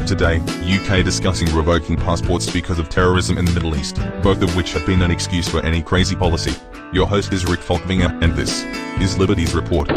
Today, UK discussing revoking passports because of terrorism in the Middle East, both of which have been an excuse for any crazy policy. Your host is Rick Falkvinger, and this is Liberties Report.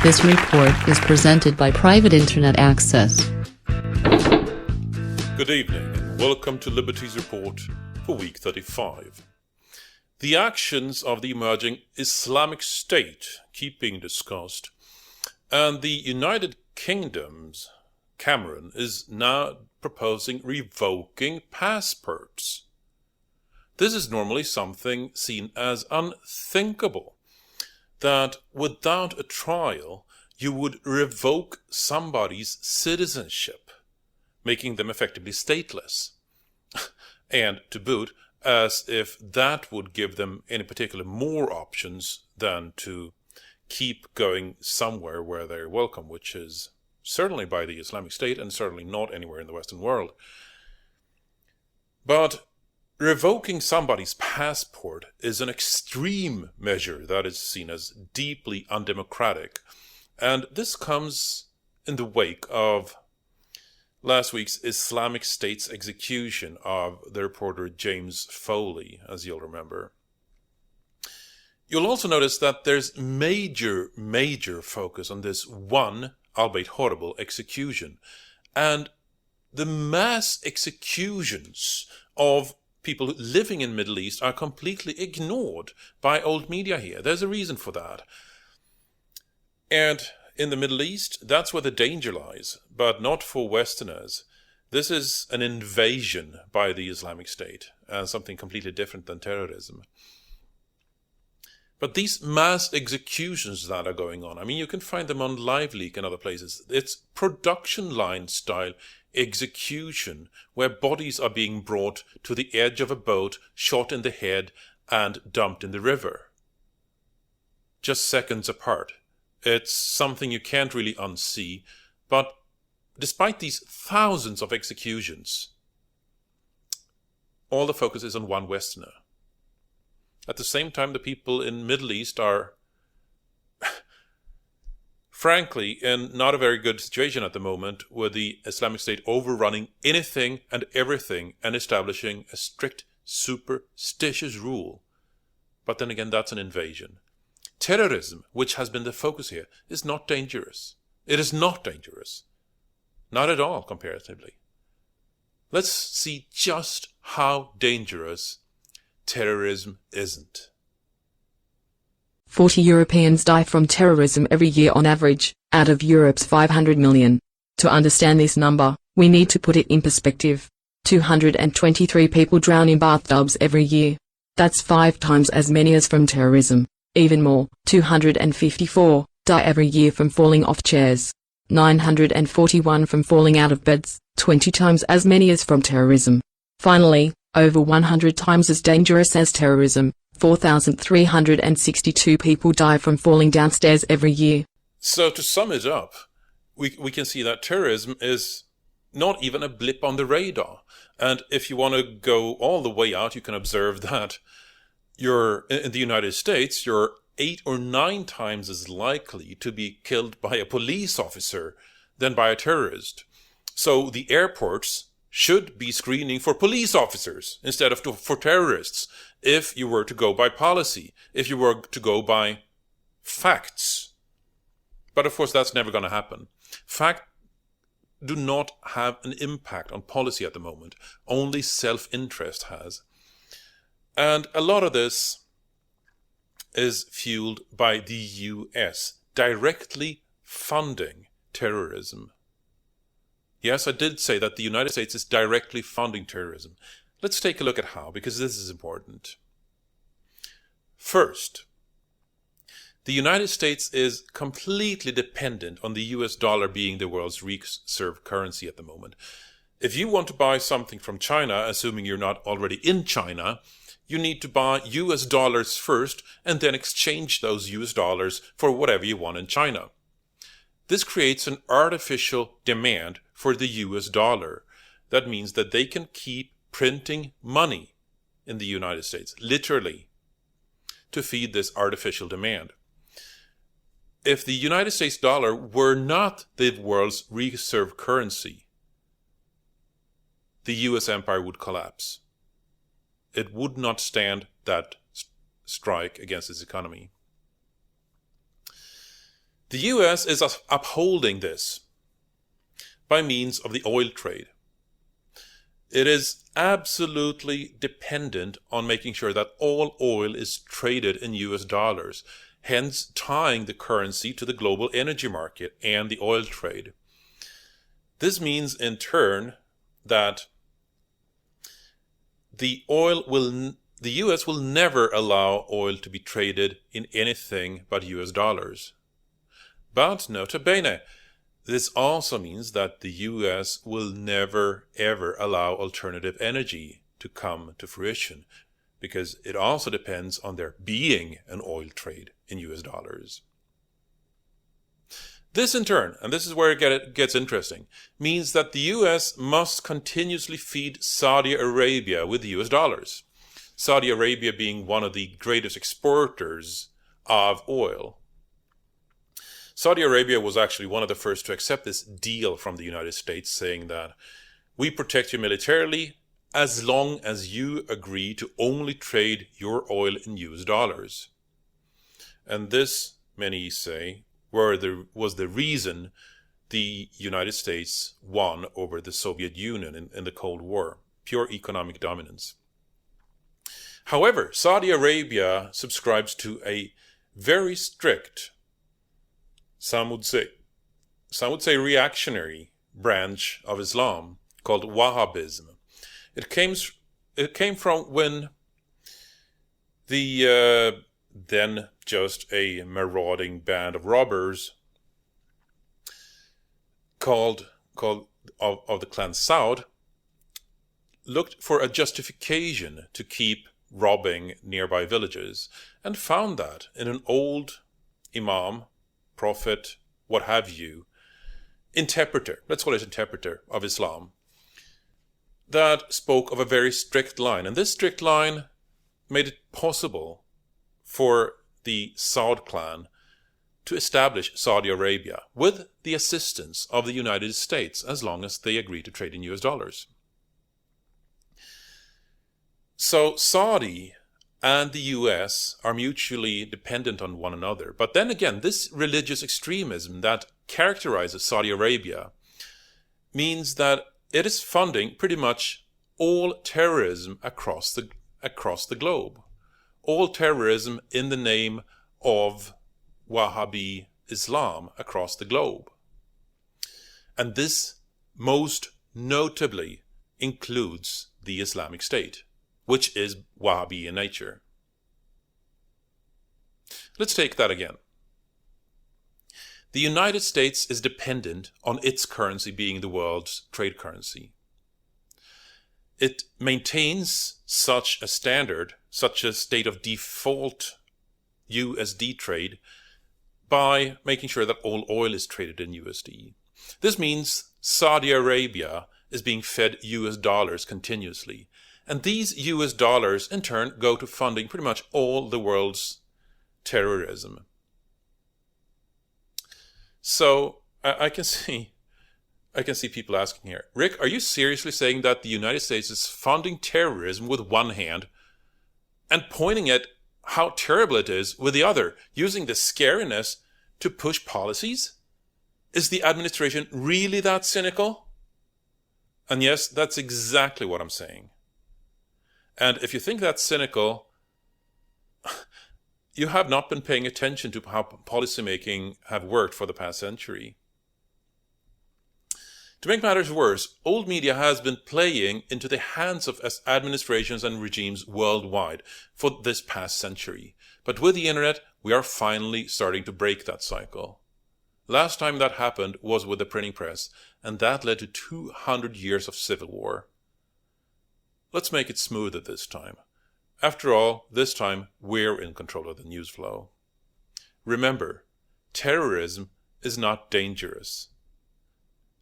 This report is presented by Private Internet Access. Good evening and welcome to Liberties Report for week 35. The actions of the emerging Islamic State keep being discussed, and the United Kingdom's Cameron is now proposing revoking passports. This is normally something seen as unthinkable, that without a trial you would revoke somebody's citizenship, making them effectively stateless. And to boot, as if that would give them any particular more options than to keep going somewhere where they're welcome, which is certainly by the Islamic State and certainly not anywhere in the Western world. But revoking somebody's passport is an extreme measure that is seen as deeply undemocratic. And this comes in the wake of last week's Islamic State's execution of the reporter James Foley, as you'll remember. You'll also notice that there's major focus on this one, albeit horrible, execution. And the mass executions of people living in the Middle East are completely ignored by old media here. There's a reason for that. And in the Middle East, that's where the danger lies, but not for Westerners. This is an invasion by the Islamic State, and something completely different than terrorism. But these mass executions that are going on, I mean, you can find them on LiveLeak and other places. It's production line style execution, where bodies are being brought to the edge of a boat, shot in the head, and dumped in the river. Just seconds apart. It's something you can't really unsee, but despite these thousands of executions, all the focus is on one Westerner. At the same time, the people in the Middle East are, frankly, in not a very good situation at the moment, with the Islamic State overrunning anything and everything and establishing a strict superstitious rule. But then again, that's an invasion. Terrorism, which has been the focus here, is not dangerous. It is not dangerous. Not at all, comparatively. Let's see just how dangerous terrorism isn't. 40 Europeans die from terrorism every year on average, out of Europe's 500 million. To understand this number, we need to put it in perspective. 223 people drown in bathtubs every year. That's 5 times as many as from terrorism. Even more, 254 die every year from falling off chairs. 941 from falling out of beds, 20 times as many as from terrorism. Finally, over 100 times as dangerous as terrorism, 4,362 people die from falling downstairs every year. So to sum it up, we can see that terrorism is not even a blip on the radar. And if you want to go all the way out, you can observe that in the United States, you're 8 or 9 times as likely to be killed by a police officer than by a terrorist. So the airports should be screening for police officers instead of for terrorists, if you were to go by policy, if you were to go by facts. But of course, that's never going to happen. Facts do not have an impact on policy at the moment. Only self-interest has. And a lot of this is fueled by the US directly funding terrorism. Yes, I did say that the United States is directly funding terrorism. Let's take a look at how, because this is important. First, the United States is completely dependent on the US dollar being the world's reserve currency at the moment. If you want to buy something from China, assuming you're not already in China, you need to buy US dollars first and then exchange those US dollars for whatever you want in China. This creates an artificial demand for the US dollar. That means that they can keep printing money in the United States, literally, to feed this artificial demand. if the United States dollar were not the world's reserve currency, the US empire would collapse. It would not stand that strike against its economy. The US is upholding this by means of the oil trade. It is absolutely dependent on making sure that all oil is traded in US dollars, hence tying the currency to the global energy market and the oil trade. This means in turn that the US will never allow oil to be traded in anything but US dollars. But nota bene, this also means that the US will never ever allow alternative energy to come to fruition, because it also depends on there being an oil trade in US dollars. This in turn, and this is where it gets interesting, means that the US must continuously feed Saudi Arabia with US dollars. Saudi Arabia being one of the greatest exporters of oil. Saudi Arabia was actually one of the first to accept this deal from the United States, saying that we protect you militarily as long as you agree to only trade your oil in US dollars. And this, many say, was the reason the United States won over the Soviet Union in the Cold War, pure economic dominance. However, Saudi Arabia subscribes to a very strict, some would say reactionary branch of Islam called Wahhabism. It came from when the then just a marauding band of robbers called of the clan Saud looked for a justification to keep robbing nearby villages, and found that in an old imam, prophet, what have you, interpreter, let's call it interpreter of Islam, that spoke of a very strict line. And this strict line made it possible for the Saud clan to establish Saudi Arabia with the assistance of the United States, as long as they agreed to trade in US dollars. So Saudi and the US are mutually dependent on one another. But then again, this religious extremism that characterizes Saudi Arabia means that it is funding pretty much all terrorism across the globe. All terrorism in the name of Wahhabi Islam across the globe. And this most notably includes the Islamic State, which is Wahhabi in nature. Let's take that again. The United States is dependent on its currency being the world's trade currency. It maintains such a standard, such a state of default USD trade, by making sure that all oil is traded in USD. This means Saudi Arabia is being fed US dollars continuously. And these US dollars, in turn, go to funding pretty much all the world's terrorism. So I can see people asking here, Rick, are you seriously saying that the United States is funding terrorism with one hand and pointing at how terrible it is with the other, using the scariness to push policies? Is the administration really that cynical? And yes, that's exactly what I'm saying. And if you think that's cynical, you have not been paying attention to how policymaking have worked for the past century. To make matters worse, old media has been playing into the hands of administrations and regimes worldwide for this past century. But with the internet, we are finally starting to break that cycle. Last time that happened was with the printing press, and that led to 200 years of civil war. Let's make it smoother this time. After all, this time we're in control of the news flow. Remember, terrorism is not dangerous.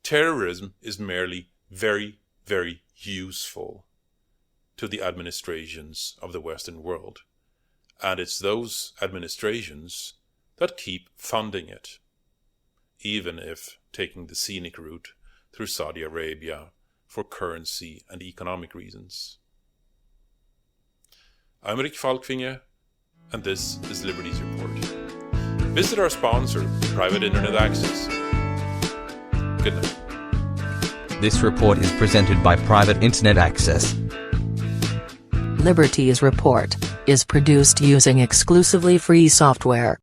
Terrorism is merely very, very useful to the administrations of the Western world. And it's those administrations that keep funding it, even if taking the scenic route through Saudi Arabia for currency and economic reasons. I'm Rick Falkvinge, and this is Liberties Report. Visit our sponsor, Private Internet Access. Good night. This report is presented by Private Internet Access. Liberties Report is produced using exclusively free software.